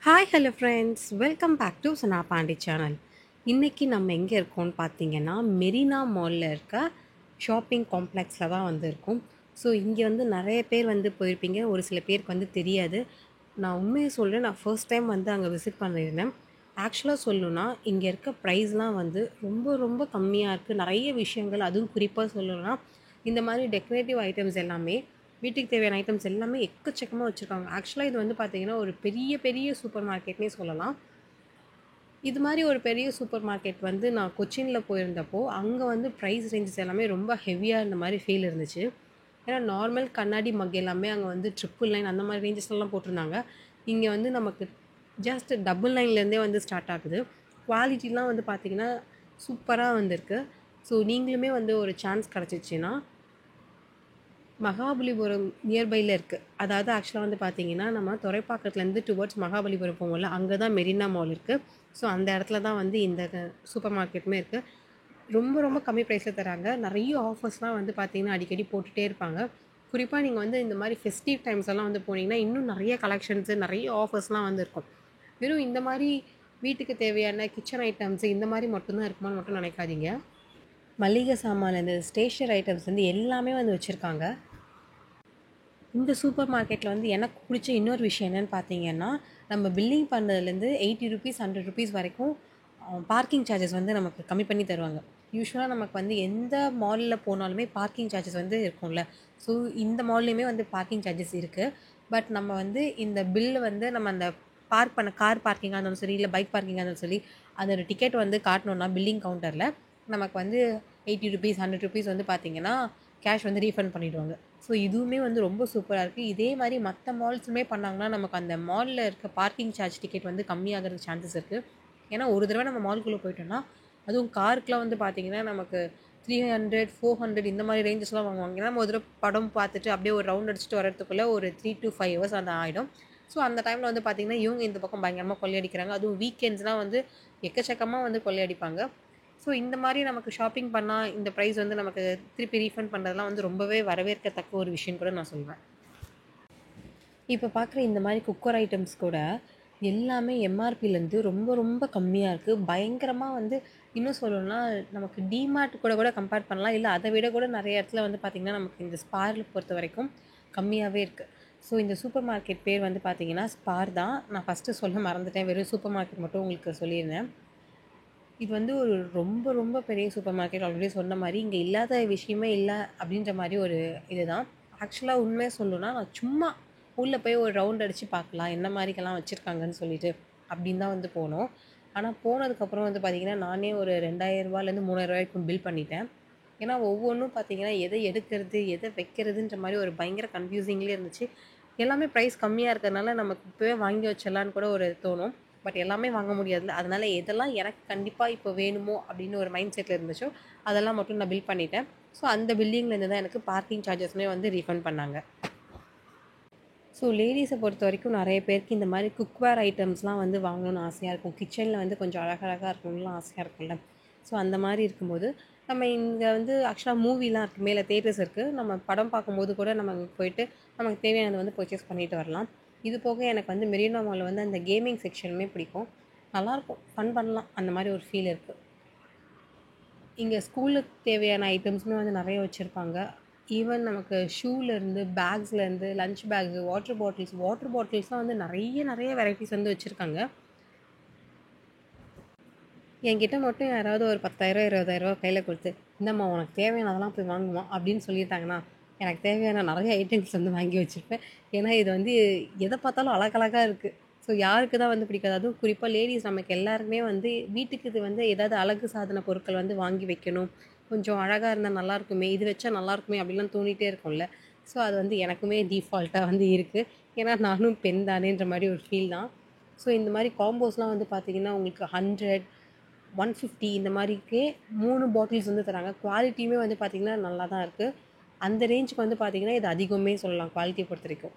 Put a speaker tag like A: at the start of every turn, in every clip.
A: Hi hello friends, welcome back to Sana Pandi channel. இன்றைக்கி நம்ம எங்கே இருக்கோம்னு பார்த்தீங்கன்னா மெரினா மாலில் இருக்க ஷாப்பிங் காம்ப்ளெக்ஸில் தான் வந்து இருக்கோம். ஸோ இங்கே வந்து நிறைய பேர் வந்து போயிருப்பீங்க, ஒரு சில பேருக்கு வந்து தெரியாது. நான் உண்மையை சொல்கிறேன், நான் ஃபர்ஸ்ட் டைம் வந்து அங்கே விசிட் பண்ணியிருந்தேன். ஆக்சுவலாக சொல்லணுன்னா இங்கே இருக்க ப்ரைஸ்லாம் வந்து ரொம்ப ரொம்ப கம்மியாக இருக்குது. நிறைய விஷயங்கள், அதுவும் குறிப்பாக சொல்லணும்னா இந்த மாதிரி டெக்கரேட்டிவ் ஐட்டம்ஸ் எல்லாமே, வீட்டுக்கு தேவையான ஐட்டம்ஸ் எல்லாமே எக்கச்சக்கமாக வச்சுருக்காங்க. ஆக்சுவலாக இது வந்து பார்த்திங்கன்னா ஒரு பெரிய பெரிய சூப்பர் மார்க்கெட்னே சொல்லலாம். இது மாதிரி ஒரு பெரிய சூப்பர் மார்க்கெட் வந்து நான் கொச்சினில் போயிருந்தப்போ அங்கே வந்து ப்ரைஸ் ரேஞ்சஸ் எல்லாமே ரொம்ப ஹெவியாக இருந்த மாதிரி ஃபீல் இருந்துச்சு. ஏன்னா நார்மல் கண்ணாடி மக் எல்லாமே அங்கே வந்து ட்ரிபிள் நைன் அந்த மாதிரி ரேஞ்சஸ்லாம் போட்டிருந்தாங்க. இங்கே வந்து நமக்கு ஜஸ்ட் டபுள் நைன்லேருந்தே வந்து ஸ்டார்ட் ஆகுது. குவாலிட்டிலாம் வந்து பார்த்திங்கன்னா சூப்பராக வந்திருக்கு. ஸோ நீங்களுமே வந்து ஒரு சான்ஸ் கிடச்சிச்சின்னா மகாபலிபுரம் நியர்பையில் இருக்குது. அதாவது ஆக்சுவலாக வந்து பார்த்தீங்கன்னா நம்ம துறைப்பாக்கத்துலேருந்து டுவர்ட்ஸ் மகாபலிபுரம் போவோம்ல, அங்கே தான் மெரினா மால் இருக்குது. ஸோ அந்த இடத்துல தான் வந்து இந்த சூப்பர் மார்க்கெட்டுமே இருக்குது. ரொம்ப ரொம்ப கம்மி ப்ரைஸில் தராங்க. நிறைய ஆஃபர்ஸ்லாம் வந்து பார்த்தீங்கன்னா அடிக்கடி போட்டுகிட்டே இருப்பாங்க. குறிப்பாக நீங்கள் வந்து இந்த மாதிரி ஃபெஸ்டிவ் டைம்ஸ் எல்லாம் வந்து போனீங்கன்னா இன்னும் நிறைய கலெக்ஷன்ஸு, நிறைய ஆஃபர்ஸ்லாம் வந்து இருக்கும். வெறும் இந்த மாதிரி வீட்டுக்கு தேவையான கிச்சன் ஐட்டம்ஸு இந்த மாதிரி மட்டும்தான் இருக்குமான்னு மட்டும் நினைக்காதீங்க. மளிகை சாமான்லேருந்து ஸ்டேஷ்னரி ஐட்டம்ஸ் வந்து எல்லாமே வந்து வச்சுருக்காங்க. இந்த சூப்பர் மார்க்கெட்டில் வந்து எனக்கு பிடிச்ச இன்னொரு விஷயம் என்னென்னு பார்த்தீங்கன்னா, நம்ம பில்லிங் பண்ணதுலேருந்து ₹80 ₹100 வரைக்கும் பார்க்கிங் சார்ஜஸ் வந்து நமக்கு கம்மி பண்ணி தருவாங்க. யூசுவலாக நமக்கு வந்து எந்த மாலில் போனாலுமே பார்க்கிங் சார்ஜஸ் வந்து இருக்கும்ல. ஸோ இந்த மால்லையுமே வந்து பார்க்கிங் சார்ஜஸ் இருக்குது. பட் நம்ம வந்து இந்த பில்லு வந்து நம்ம அந்த பார்க் பண்ண கார் பார்க்கிங்காக இருந்தாலும் சரி, இல்லை பைக் பார்க்கிங்காக இருந்தாலும் சரி, அதோட டிக்கெட் வந்து காட்டணுன்னா பில்லிங் கவுண்டரில் நமக்கு வந்து ₹80 ₹100 வந்து பார்த்திங்கன்னா கேஷ் வந்து ரீஃபண்ட் பண்ணிவிடுவாங்க. ஸோ இதுவுமே வந்து ரொம்ப சூப்பராக இருக்குது. இதே மாதிரி மற்ற மால்ஸுமே பண்ணாங்கன்னா நமக்கு அந்த மாலில் இருக்க பார்க்கிங் சார்ஜ் டிக்கெட் வந்து கம்மியாகிறதுக்கு சான்சஸ் இருக்குது. ஏன்னா ஒரு தடவை நம்ம மால்குள்ளே போயிட்டோம்னா, அதுவும் காருக்குலாம் வந்து பார்த்திங்கன்னா நமக்கு 300 400 இந்த மாதிரி ரேஞ்சஸ்லாம் வாங்குவாங்க. ஏன்னா நம்ம ஒரு தடவை படம் பார்த்துட்டு அப்படியே ஒரு ரவுண்ட் அடிச்சுட்டு வரதுக்குள்ளே ஒரு 3 to 5 ஹவர்ஸ் அந்த ஆகிடும். ஸோ அந்த டைமில் வந்து பார்த்திங்கன்னா இவங்க இந்த பக்கம் பயங்கரமாக கொள்ளையடிக்கிறாங்க. அதுவும் வீக்கெண்ட்ஸ்லாம் வந்து எக்கச்சக்கமாக வந்து கொள்ளையடிப்பாங்க. ஸோ இந்த மாதிரி நமக்கு ஷாப்பிங் பண்ணால் இந்த ப்ரைஸ் வந்து நமக்கு திருப்பி ரீஃபண்ட் பண்ணுறதுலாம் வந்து ரொம்பவே வரவேற்கத்தக்க ஒரு விஷயம் கூட நான் சொல்வேன். இப்போ பார்க்குற இந்த மாதிரி குக்கர் ஐட்டம்ஸ் கூட எல்லாமே எம்ஆர்பிலேருந்து ரொம்ப ரொம்ப கம்மியாக இருக்குது. பயங்கரமாக வந்து இன்னும் சொல்லணும்னா நமக்கு டிமார்ட் கூட கூட கம்பேர் பண்ணலாம். இல்லை அதை விட கூட நிறைய இடத்துல வந்து பார்த்திங்கன்னா நமக்கு இந்த ஸ்பாரில் பொறுத்த வரைக்கும் கம்மியாகவே இருக்குது. ஸோ இந்த சூப்பர் மார்க்கெட் பேர் வந்து பார்த்திங்கன்னா ஸ்பார் தான். நான் ஃபஸ்ட்டு சொல்ல மறந்துட்டேன், வெறும் சூப்பர் மார்க்கெட் மட்டும் உங்களுக்கு சொல்லியிருந்தேன். இது வந்து ஒரு ரொம்ப ரொம்ப பெரிய சூப்பர் மார்க்கெட். ஆல்ரெடி சொன்ன மாதிரி இங்கே இல்லாத விஷயமே இல்லை அப்படின்ற மாதிரி ஒரு இதுதான். ஆக்சுவலாக உண்மையாக சொல்லணும்னா நான் சும்மா உள்ளே போய் ஒரு ரவுண்ட் அடித்து பார்க்கலாம் என்ன மாதிரிக்கெல்லாம் வச்சுருக்காங்கன்னு சொல்லிட்டு அப்படின்னு தான் வந்து போனோம். ஆனால் போனதுக்கப்புறம் வந்து பார்த்திங்கன்னா நானே ஒரு ₹2000லேருந்து ₹3000 பில் பண்ணிட்டேன். ஏன்னா ஒவ்வொன்றும் பார்த்திங்கன்னா எதை எடுக்கிறது எதை வைக்கிறதுன்ற மாதிரி ஒரு பயங்கர கன்ஃபியூசிங்லேயே இருந்துச்சு. எல்லாமே ப்ரைஸ் கம்மியாக இருக்கிறதுனால நமக்கு இப்போவே வாங்கி வச்சிடலான்னு கூட ஒரு தோணும். பட் எல்லாமே வாங்க முடியாதுல்ல. அதனால் எதெல்லாம் எனக்கு கண்டிப்பாக இப்போ வேணுமோ அப்படின்னு ஒரு மைண்ட் செட்டில் இருந்துச்சோ அதெல்லாம் மட்டும் நான் பில் பண்ணிட்டேன். ஸோ அந்த பில்லிங்லேருந்து தான் எனக்கு பார்க்கிங் சார்ஜஸ்மே வந்து ரீஃபண்ட் பண்ணாங்க. ஸோ லேடீஸை பொறுத்த வரைக்கும் நிறைய பேருக்கு இந்த மாதிரி குக்வேர் ஐட்டம்ஸ்லாம் வந்து வாங்கணும்னு ஆசையாக இருக்கும். கிச்சனில் வந்து கொஞ்சம் அழகழகாக இருக்கணும்லாம் ஆசையாக இருக்கும்ல. ஸோ அந்த மாதிரி இருக்கும்போது நம்ம இங்கே வந்து ஆக்சுவலாக மூவிலாம் இருக்குது, மேலே தேட்டர்ஸ் இருக்குது. நம்ம படம் பார்க்கும்போது கூட நம்ம அங்கே போயிட்டு நமக்கு தேவையானதை வந்து பர்ச்சேஸ் பண்ணிட்டு வரலாம். இது போக எனக்கு வந்து மெரினா மாலில் வந்து அந்த கேமிங் செக்ஷனுமே பிடிக்கும். நல்லாயிருக்கும், ஃபன் பண்ணலாம், அந்த மாதிரி ஒரு ஃபீல் இருக்குது. இங்கே ஸ்கூலுக்கு தேவையான ஐட்டம்ஸுமே வந்து நிறைய வச்சுருப்பாங்க. ஈவன் நமக்கு ஷூலேருந்து பேக்ஸ்லேருந்து லஞ்ச் பேக்ஸு வாட்டர் பாட்டில்ஸ்லாம் வந்து நிறைய நிறைய வெரைட்டிஸ் வந்து வச்சுருக்காங்க. என்கிட்ட மட்டும் யாராவது ஒரு 10,000 20,000 கையில் கொடுத்து இந்தம்மா உனக்கு தேவையானதெல்லாம் போய் வாங்குமா அப்படின்னு சொல்லிட்டாங்கன்னா எனக்கு தேவையான நிறைய ஐட்டம்ஸ் வந்து வாங்கி வச்சுருப்பேன். ஏன்னா இது வந்து எதை பார்த்தாலும் அழகழகாக இருக்குது. ஸோ யாருக்கு தான் வந்து பிடிக்காது? அதுவும் குறிப்பாக லேடிஸ் நமக்கு எல்லாருக்குமே வந்து வீட்டுக்கு இது வந்து ஏதாவது அழகு சாதன பொருட்கள் வந்து வாங்கி வைக்கணும், கொஞ்சம் அழகாக இருந்தால் நல்லாயிருக்குமே, இது வச்சா நல்லாயிருக்குமே அப்படிலாம் தோணிகிட்டே இருக்கும்ல. ஸோ அது வந்து எனக்குமே டிஃபால்ட்டாக வந்து இருக்குது. ஏன்னா நானும் பெண் தானேன்ற மாதிரி ஒரு ஃபீல் தான். ஸோ இந்த மாதிரி காம்போஸ்லாம் வந்து பார்த்திங்கன்னா உங்களுக்கு 100 150 இந்த மாதிரிக்கே 3 பாட்டில்ஸ் வந்து தராங்க. குவாலிட்டியுமே வந்து பார்த்திங்கன்னா நல்லா தான் இருக்குது. அந்த ரேஞ்சுக்கு வந்து பார்த்திங்கன்னா இது அதிகமே சொல்லலாம் குவாலிட்டியை பொறுத்த வரைக்கும்.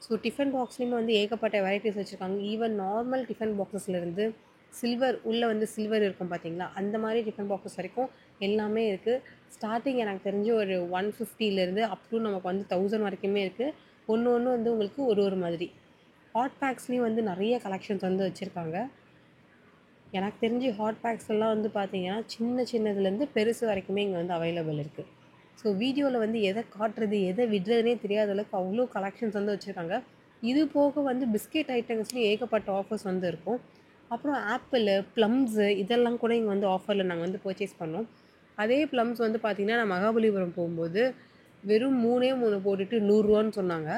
A: ஸோ டிஃபன் பாக்ஸ்லேயுமே வந்து ஏகப்பட்ட வெரைட்டிஸ் வச்சுருக்காங்க. ஈவன் நார்மல் டிஃபன் பாக்ஸஸ்லேருந்து சில்வர் உள்ளே வந்து சில்வர் இருக்கும் பார்த்திங்களா, அந்த மாதிரி டிஃபன் பாக்ஸஸ் வரைக்கும் எல்லாமே இருக்குது. ஸ்டார்டிங் எனக்கு தெரிஞ்சு ஒரு 150லேருந்து அப் டு நமக்கு வந்து 1000 வரைக்குமே இருக்குது. ஒன்று ஒன்று வந்து உங்களுக்கு ஒரு ஒரு மாதிரி ஹாட் பேக்ஸ்லேயும் வந்து நிறைய கலெக்ஷன்ஸ் வந்து வச்சுருக்காங்க. எனக்கு தெரிஞ்சு ஹாட் பேக்ஸ் எல்லாம் வந்து பார்த்தீங்கன்னா, சின்ன சின்னதுலேருந்து பெருசு வரைக்குமே இங்கே வந்து அவைலபிள் இருக்குது. ஸோ வீடியோவில் வந்து எதை காட்டுறது, எதை விடுறதுனே தெரியாத அளவுக்கு அவ்வளோ கலெக்ஷன்ஸ் வந்து வச்சுருக்காங்க. இது போக வந்து பிஸ்கெட் ஐட்டம்ஸ்லேயும் ஏகப்பட்ட ஆஃபர்ஸ் வந்து இருக்கும். அப்புறம் ஆப்பிளு, ப்ளம்ஸு இதெல்லாம் கூட இங்கே வந்து ஆஃபரில் நாங்கள் வந்து பர்ச்சேஸ் பண்ணோம். அதே ப்ளம்ஸ் வந்து பார்த்திங்கன்னா, நான் மகாபலிபுரம் போகும்போது வெறும் 3 போட்டுட்டு ரூ. 100 சொன்னாங்க.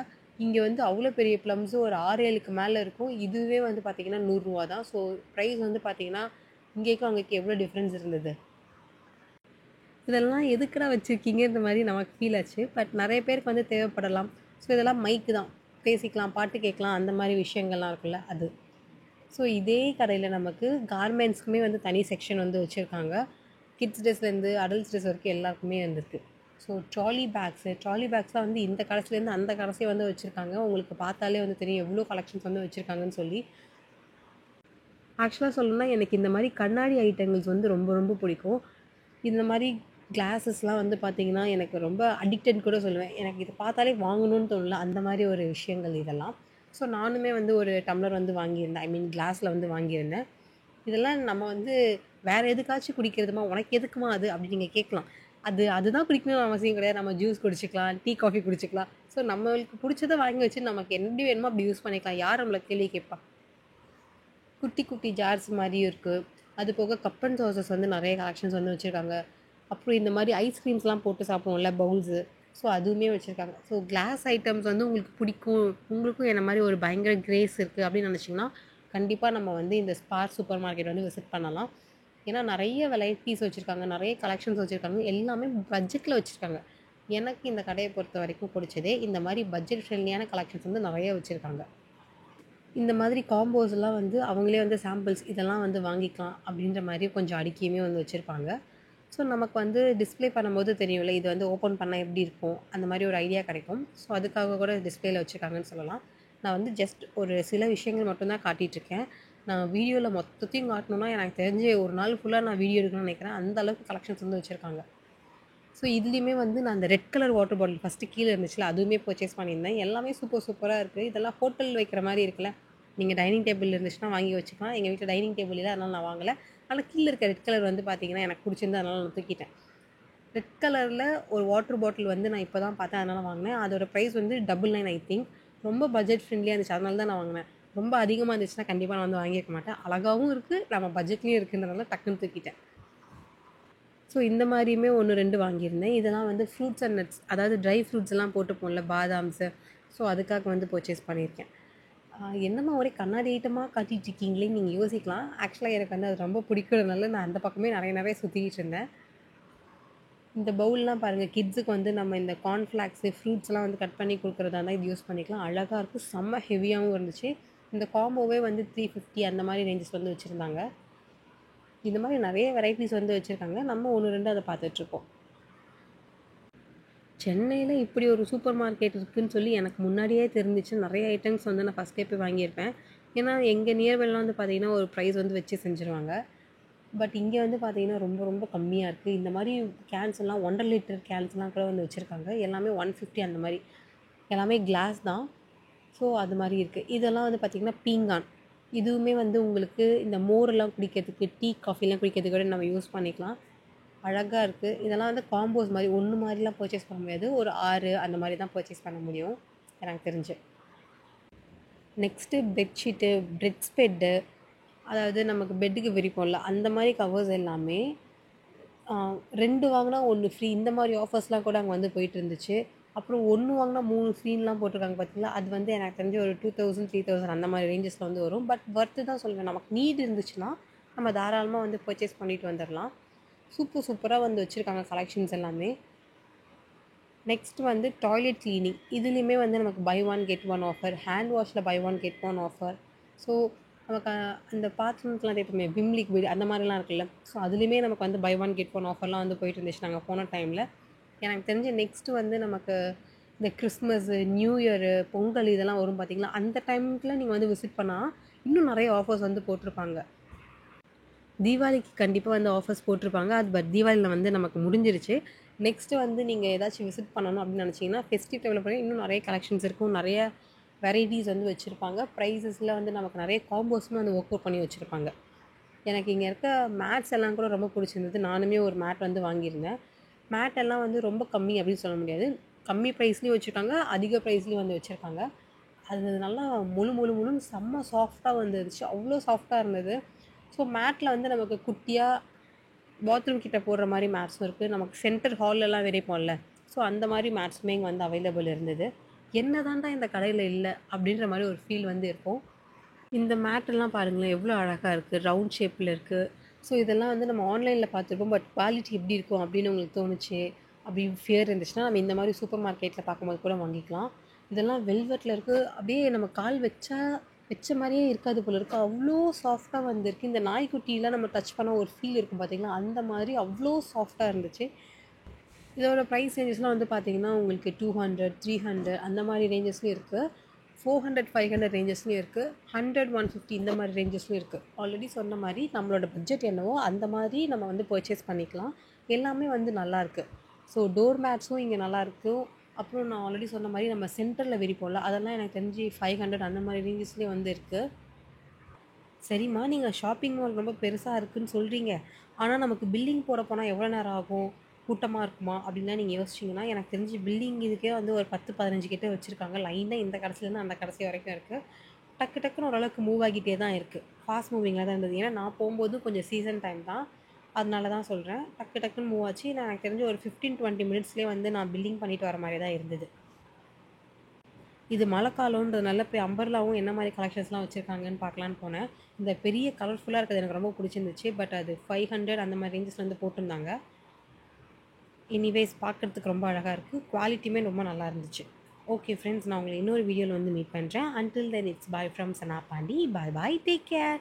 A: இங்கே வந்து அவ்வளோ பெரிய ப்ளம்ஸு ஒரு 6-7க்கு மேலே இருக்கும். இதுவே வந்து பார்த்திங்கன்னா ரூ. 100 தான். ஸோ ப்ரைஸ் வந்து பார்த்திங்கன்னா, இங்கேக்கும் அங்கேக்கும் எவ்வளோ டிஃப்ரென்ஸ் இருந்தது. இதெல்லாம் எதுக்குடா வச்சுருக்கீங்கன்ற மாதிரி நமக்கு ஃபீல் ஆச்சு. பட் நிறைய பேருக்கு வந்து தேவைப்படலாம். ஸோ இதெல்லாம் மைக்கு தான், பேசிக்கலாம், பாட்டு கேட்கலாம், அந்த மாதிரி விஷயங்கள்லாம் இருக்குல்ல அது. ஸோ இதே கடையில் நமக்கு கார்மெண்ட்ஸ்க்குமே வந்து தனி செக்ஷன் வந்து வச்சுருக்காங்க. கிட்ஸ் ட்ரெஸ்லேருந்து அடல்ட்ஸ் ட்ரெஸ் வரைக்கும் எல்லாருக்குமே வந்துருக்கு. ஸோ ட்ராலி பேக்ஸ்லாம் வந்து இந்த கடைசிலேருந்து அந்த கடைசியே வந்து வச்சுருக்காங்க. உங்களுக்கு பார்த்தாலே வந்து தெரியும் எவ்வளோ கலெக்ஷன்ஸ் வந்து வச்சுருக்காங்கன்னு சொல்லி. ஆக்சுவலாக சொல்லணும்னா எனக்கு இந்த மாதிரி கண்ணாடி ஐட்டங்கள்ஸ் வந்து ரொம்ப ரொம்ப பிடிக்கும். இந்த மாதிரி கிளாஸஸ்லாம் வந்து பார்த்திங்கன்னா எனக்கு ரொம்ப அடிக்டட் கூட சொல்லுவேன். எனக்கு இதை பார்த்தாலே வாங்கணும்னு தோணல, அந்த மாதிரி ஒரு விஷயங்கள் இதெல்லாம். ஸோ நானுமே வந்து ஒரு டம்ளர் வந்து வாங்கியிருந்தேன். ஐ மீன் கிளாஸில் வந்து வாங்கியிருந்தேன். இதெல்லாம் நம்ம வந்து வேறு எதுக்காச்சும் குடிக்கிறதுமா, உனக்கு எதுக்குமா அது அப்படின்னு நீங்கள் கேட்கலாம். அதுதான் குடிக்கணும்னு அவசியம் கிடையாது. நம்ம ஜூஸ் குடிச்சிக்கலாம், டீ காஃபி குடிச்சிக்கலாம். ஸோ நம்மளுக்கு பிடிச்சதை வாங்கி வச்சு நமக்கு எப்படி வேணுமோ அப்படி யூஸ் பண்ணிக்கலாம். யார் நம்மளை கேள்வி கேட்பா? குட்டி குட்டி ஜார்ஸ் மாதிரியும் இருக்குது. அது போக கப் அண்ட் சாசஸ் வந்து நிறைய கலெக்ஷன்ஸ் வந்து வச்சுருக்காங்க. அப்புறம் இந்த மாதிரி ஐஸ்கிரீம்ஸ்லாம் போட்டு சாப்பிடுவோம்ல, பவுல்ஸு. ஸோ அதுவுமே வச்சுருக்காங்க. ஸோ கிளாஸ் ஐட்டம்ஸ் வந்து உங்களுக்கு பிடிக்கும், உங்களுக்கும் என்ன மாதிரி ஒரு பயங்கர கிரேஸ் இருக்குது அப்படின்னு நினச்சிங்கன்னா, கண்டிப்பாக நம்ம வந்து இந்த ஸ்பார் சூப்பர் மார்க்கெட் வந்து விசிட் பண்ணலாம். ஏன்னா நிறைய வெரைட்டிஸ் வச்சுருக்காங்க, நிறைய கலெக்ஷன்ஸ் வச்சுருக்காங்க, எல்லாமே பட்ஜெட்டில் வச்சுருக்காங்க. எனக்கு இந்த கடையை பொறுத்த வரைக்கும் பிடிச்சதே இந்த மாதிரி பட்ஜெட் ஃப்ரெண்ட்லியான கலெக்ஷன்ஸ் வந்து நிறைய வச்சுருக்காங்க. இந்த மாதிரி காம்போஸ்லாம் வந்து அவங்களே வந்து சாம்பிள்ஸ் இதெல்லாம் வந்து வாங்கிக்கலாம் அப்படின்ற மாதிரி கொஞ்சம் அடுக்கியுமே வந்து வச்சுருப்பாங்க. ஸோ நமக்கு வந்து டிஸ்ப்ளே பண்ணும்போது தெரியும்ல, இது வந்து ஓப்பன் பண்ணால் எப்படி இருக்கும், அந்த மாதிரி ஒரு ஐடியா கிடைக்கும். ஸோ அதுக்காக கூட டிஸ்ப்ளேயில் வச்சுருக்காங்கன்னு சொல்லலாம். நான் வந்து ஜஸ்ட் ஒரு சில விஷயங்கள் மட்டும்தான் காட்டிகிட்ருக்கேன். நான் வீடியோவில் மொத்தத்தையும் காட்டணுன்னா எனக்கு தெரிஞ்சு ஒரு நாள் ஃபுல்லாக நான் வீடியோ எடுக்கணும்னு நினைக்கிறேன். அந்த அளவுக்கு கலெக்ஷன்ஸ் வந்து வச்சுருக்காங்க. ஸோ இதுலேயுமே வந்து நான் அந்த red colour water bottle first கீழே இருந்துச்சுல, அதுவுமே பர்ச்சேஸ் பண்ணியிருந்தேன். எல்லாமே சூப்பராக இருக்குது. இதெல்லாம் ஹோட்டல் வைக்கிற மாதிரி இருக்குல்ல, நீங்கள் டைனிங் டேபிள் இருந்துச்சுன்னா வாங்கி வச்சுக்கலாம். எங்கள் வீட்டில் டைனிங் டேபிள் இல்லை, அதனால் நான் வாங்கலை. ஆனால் கீழே இருக்க ரெட் கலர் வந்து பார்த்திங்கன்னா எனக்கு பிடிச்சிருந்து, அதனால் நான் தூக்கிட்டேன். ரெட் கலரில் ஒரு வாட்டர் பாட்டில் வந்து நான் இப்போ தான் பார்த்தேன், அதனால் வாங்கினேன். அதோட ப்ரைஸ் வந்து 999 ஐ திங்க். ரொம்ப பட்ஜெட் ஃப்ரெண்ட்லியாக இருந்துச்சு, அதனால தான் நான் வாங்கினேன். ரொம்ப அதிகமாக இருந்துச்சுன்னா கண்டிப்பாக நான் வந்து வாங்கியிருக்க மாட்டேன். அழகாகவும் இருக்குது, நம்ம பட்ஜெட்லேயும் இருக்குன்றதுனால டக்குன்னு தூக்கிட்டேன். ஸோ இந்த மாதிரியுமே 1-2 வாங்கியிருந்தேன். இதெல்லாம் வந்து ஃப்ரூட்ஸ் அண்ட் நட்ஸ், அதாவது ட்ரை ஃப்ரூட்ஸ் எல்லாம் போட்டுப்போம்ல, பாதாம்ஸு. ஸோ அதுக்காக வந்து பர்ச்சேஸ் பண்ணியிருக்கேன். என்னம்மா ஒரே கண்ணாடி ஐட்டமாக காட்டிகிட்டு இருக்கீங்களேன்னு நீங்கள் யோசிக்கலாம். ஆக்சுவலாக எனக்கு வந்து அது ரொம்ப பிடிக்கிறதுனால நான் அந்த பக்கமே நிறைய சுற்றிக்கிட்டு இருந்தேன். இந்த பவுல்லாம் பாருங்கள், கிட்ஸுக்கு வந்து நம்ம இந்த கார்ன்ஃப்ளாக்ஸு, ஃப்ரூட்ஸ்லாம் வந்து கட் பண்ணி கொடுக்குறதா இருந்தால் இது யூஸ் பண்ணிக்கலாம். அழகாக இருக்குது, செம்ம ஹெவியாகவும் இருந்துச்சு. இந்த காம்போவே வந்து 350 அந்த மாதிரி ரேஞ்சஸ் வந்து வச்சுருந்தாங்க. இந்த மாதிரி நிறைய வெரைட்டிஸ் வந்து வச்சுருக்காங்க. நம்ம 1-2 அதை பார்த்துட்ருக்கோம். சென்னையில் இப்படி ஒரு சூப்பர் மார்க்கெட் இருக்குதுன்னு சொல்லி எனக்கு முன்னாடியே தெரிஞ்சிச்சு. நிறைய ஐட்டம்ஸ் வந்து நான் ஃபஸ்ட்டே போய் வாங்கியிருப்பேன். ஏன்னா எங்கள் நியர்பைலாம் வந்து பார்த்திங்கன்னா ஒரு ப்ரைஸ் வந்து வச்சு செஞ்சுருவாங்க. பட் இங்கே வந்து பார்த்திங்கன்னா ரொம்ப ரொம்ப கம்மியாக இருக்குது. இந்த மாதிரி கேன்ஸ் எல்லாம் 1.5 லிட்டர் கேன்ஸ்லாம் கூட வந்து வச்சுருக்காங்க. எல்லாமே 150 அந்த மாதிரி. எல்லாமே கிளாஸ் தான். ஸோ அது மாதிரி இருக்குது. இதெல்லாம் வந்து பார்த்திங்கன்னா பீங்கான். இதுவுமே வந்து உங்களுக்கு இந்த மோரெல்லாம் குடிக்கிறதுக்கு, டீ காஃபிலாம் குடிக்கிறதுக்கு கூட நம்ம யூஸ் பண்ணிக்கலாம். அழகாக இருக்குது. இதெல்லாம் வந்து காம்போஸ் மாதிரி ஒன்று மாதிரிலாம் பர்ச்சேஸ் பண்ண முடியாது. ஒரு 6 அந்த மாதிரி தான் பர்ச்சேஸ் பண்ண முடியும் எனக்கு தெரிஞ்சு. நெக்ஸ்ட்டு பெட்ஷீட்டு, பெட் ஸ்ப்ரெட்டு, அதாவது நமக்கு பெட்டுக்கு விரிப்போம்ல, அந்த மாதிரி கவர்ஸ் எல்லாமே 2 வாங்கினா 1 ஃப்ரீ, இந்த மாதிரி ஆஃபர்ஸ்லாம் கூட அங்கே வந்து போயிட்டு இருந்துச்சு. அப்புறம் 1 வாங்கினா 3 ஃப்ரீன்லாம் போட்டிருக்காங்க பார்த்தீங்களா, அது வந்து எனக்கு தெரிஞ்சு ஒரு 2000 3000 அந்த மாதிரி ரேஞ்சஸில் வந்து வரும். பட் ஒர்த்து தான் சொல்லுவேன். நமக்கு நீட் இருந்துச்சுன்னா நம்ம தாராளமாக வந்து பர்ச்சேஸ் பண்ணிட்டு வந்துடலாம். சூப்பராக வந்து வச்சுருக்காங்க கலெக்ஷன்ஸ் எல்லாமே. நெக்ஸ்ட் வந்து டாய்லெட் க்ளீனிங். இதுலேயுமே வந்து நமக்கு பை 1 கெட் 1 ஆஃபர். ஹேண்ட் வாஷில் பை 1 கெட் 1 ஆஃபர். ஸோ நமக்கு அந்த பாத்ரூம்ஸ்லாம் தேய்ப்போமே விம் லிக்விட் அந்த மாதிரிலாம் இருக்குல்ல, ஸோ அதுலேயுமே நமக்கு வந்து பை 1 கெட் 1 ஆஃபர்லாம் வந்து போயிட்டு இருந்துச்சு நாங்கள் போன டைமில். எனக்கு தெரிஞ்ச நெக்ஸ்ட்டு வந்து நமக்கு இந்த கிறிஸ்மஸ்ஸு, நியூ இயரு, பொங்கல் இதெல்லாம் வரும் பார்த்திங்களா, அந்த டைமுக்குள்ள நீங்கள் வந்து விசிட் பண்ணால் இன்னும் நிறைய ஆஃபர்ஸ் வந்து போட்டிருப்பாங்க. தீபாவளிக்கு கண்டிப்பாக வந்து ஆஃபர்ஸ் போட்டிருப்பாங்க. அது பட் தீபாவளியில் வந்து நமக்கு முடிஞ்சிருச்சு. நெக்ஸ்ட்டு வந்து நீங்கள் ஏதாச்சும் விசிட் பண்ணணும் அப்படின்னு நினச்சிங்கன்னா ஃபெஸ்டிவ் டைமில் போய் இன்னும் நிறைய கலெக்ஷன்ஸ் இருக்கும். நிறைய வெரைட்டிஸ் வந்து வச்சுருப்பாங்க. ப்ரைஸஸில் வந்து நமக்கு நிறைய காம்போஸுமே வந்து ஒர்க் அவுட் பண்ணி வச்சுருப்பாங்க. எனக்கு இங்கே இருக்க மேட்ஸ் எல்லாம் கூட ரொம்ப பிடிச்சிருந்தது. நானுமே ஒரு மேட் வந்து வாங்கியிருந்தேன். மேட் எல்லாம் வந்து ரொம்ப கம்மி அப்படின்னு சொல்ல முடியாது. கம்மி ப்ரைஸ்லேயும் வச்சுருக்காங்க, அதிக ப்ரைஸ்லேயும் வந்து வச்சுருக்காங்க. அது நல்லா முழு முழு முழுன்னு செம்ம சாஃப்டாக வந்துருந்துச்சு. அவ்வளோ சாஃப்டாக இருந்தது. ஸோ மேட்டில் வந்து நமக்கு குட்டியாக பாத்ரூம் கிட்ட போடுற மாதிரி மேட்ஸும் இருக்குது. நமக்கு சென்டர் ஹால்லலாம் விரிப்போம்ல, ஸோ அந்த மாதிரி மேட்ஸுமே இங்கே வந்து அவைலபிள் இருந்தது. என்ன தான்டா இந்த கடையில் இல்லை அப்படின்ற மாதிரி ஒரு ஃபீல் வந்து இருக்கும். இந்த மேட்டெல்லாம் பாருங்களேன் எவ்வளோ அழகாக இருக்குது, ரவுண்ட் ஷேப்பில் இருக்குது. ஸோ இதெல்லாம் வந்து நம்ம ஆன்லைனில் பார்த்துருப்போம், பட் குவாலிட்டி எப்படி இருக்கும் அப்படின்னு உங்களுக்கு தோணுச்சு, அப்படி ஃபியர் இருந்துச்சுன்னா நம்ம இந்த மாதிரி சூப்பர் மார்க்கெட்டில் பார்க்கும்போது கூட வாங்கிக்கலாம். இதெல்லாம் வெல்வெட்டில் இருக்குது, அப்படியே நம்ம கால் வச்சா வச்ச மாதிரியே இருக்காது போல இருக்குது, அவ்வளோ சாஃப்டாக வந்துருக்கு. இந்த நாய்க்குட்டிலாம் நம்ம டச் பண்ண ஒரு ஃபீல் இருக்கும் பார்த்தீங்களா, அந்த மாதிரி அவ்வளோ சாஃப்டாக இருந்துச்சு. இதோட ப்ரைஸ் ரேஞ்சஸ்லாம் வந்து பார்த்தீங்கன்னா உங்களுக்கு 200, 300 அந்த மாதிரி ரேஞ்சஸ்லையும் இருக்குது. 400, 500 ரேஞ்சஸ்லையும் இருக்குது. 100, 150 இந்த மாதிரி ரேஞ்சஸ்லையும் இருக்குது. ஆல்ரெடி சொன்ன மாதிரி நம்மளோட பட்ஜெட் என்னவோ அந்த மாதிரி நம்ம வந்து பர்ச்சேஸ் பண்ணிக்கலாம். எல்லாமே வந்து நல்லாயிருக்கு. ஸோ டோர் மேட்ஸும் இங்கே நல்லாயிருக்கும். அப்புறம் நான் ஆல்ரெடி சொன்ன மாதிரி நம்ம சென்டரில் விரிப்போம்ல, அதெல்லாம் எனக்கு தெரிஞ்சு 500 அந்த மாதிரி ரேஞ்சஸ்லேயே வந்து இருக்குது. சரிம்மா, நீங்கள் ஷாப்பிங் மால் ரொம்ப பெருசாக இருக்குன்னு சொல்கிறீங்க, ஆனால் நமக்கு பில்லிங் போட போனால் எவ்வளோ நேரம் ஆகும், கூட்டமாக இருக்குமா அப்படின்லாம் நீங்கள் யோசிச்சிங்கன்னா, எனக்கு தெரிஞ்சு பில்லிங் இதுக்கே வந்து ஒரு 10, 15 கிட்ட வச்சுருக்காங்க. லைனாக இந்த கடைசிலேருந்து அந்த கடைசி வரைக்கும் இருக்குது. டக்கு டக்குன்னு ஓரளவுக்கு மூவ் ஆகிட்டே தான் இருக்குது. ஃபாஸ்ட் மூவிங்கில் தான் இருந்தது. ஏன்னா நான் போகும்போது கொஞ்சம் சீசன் டைம் தான், அதனால தான் சொல்கிறேன். டக்கு டக்குன்னு மூவ் ஆச்சு. நான் எனக்கு தெரிஞ்சு ஒரு 15, 20 மினிட்ஸ்லேயே வந்து நான் பில்லிங் பண்ணிட்டு வர மாதிரி தான் இருந்தது. இது மழை காலம்ன்றதுனால போய் அம்பர்லாவும் என்ன மாதிரி கலெக்ஷன்ஸ்லாம் வச்சுருக்காங்கன்னு பார்க்கலான்னு போனேன். இந்த பெரிய கலர்ஃபுல்லாக இருக்கிறது எனக்கு ரொம்ப பிடிச்சிருந்துச்சு. பட் அது 500 அந்த மாதிரி ரேஞ்சஸில் வந்து போட்டிருந்தாங்க. எனிவேஸ் பார்க்குறதுக்கு ரொம்ப அழகாக இருக்குது. குவாலிட்டியுமே ரொம்ப நல்லா இருந்துச்சு. ஓகே ஃப்ரெண்ட்ஸ், நான் உங்களை இன்னொரு வீடியோவில் வந்து மீட் பண்ணுறேன். Until then it's bye from Sana Pandi. Bye bye, take care.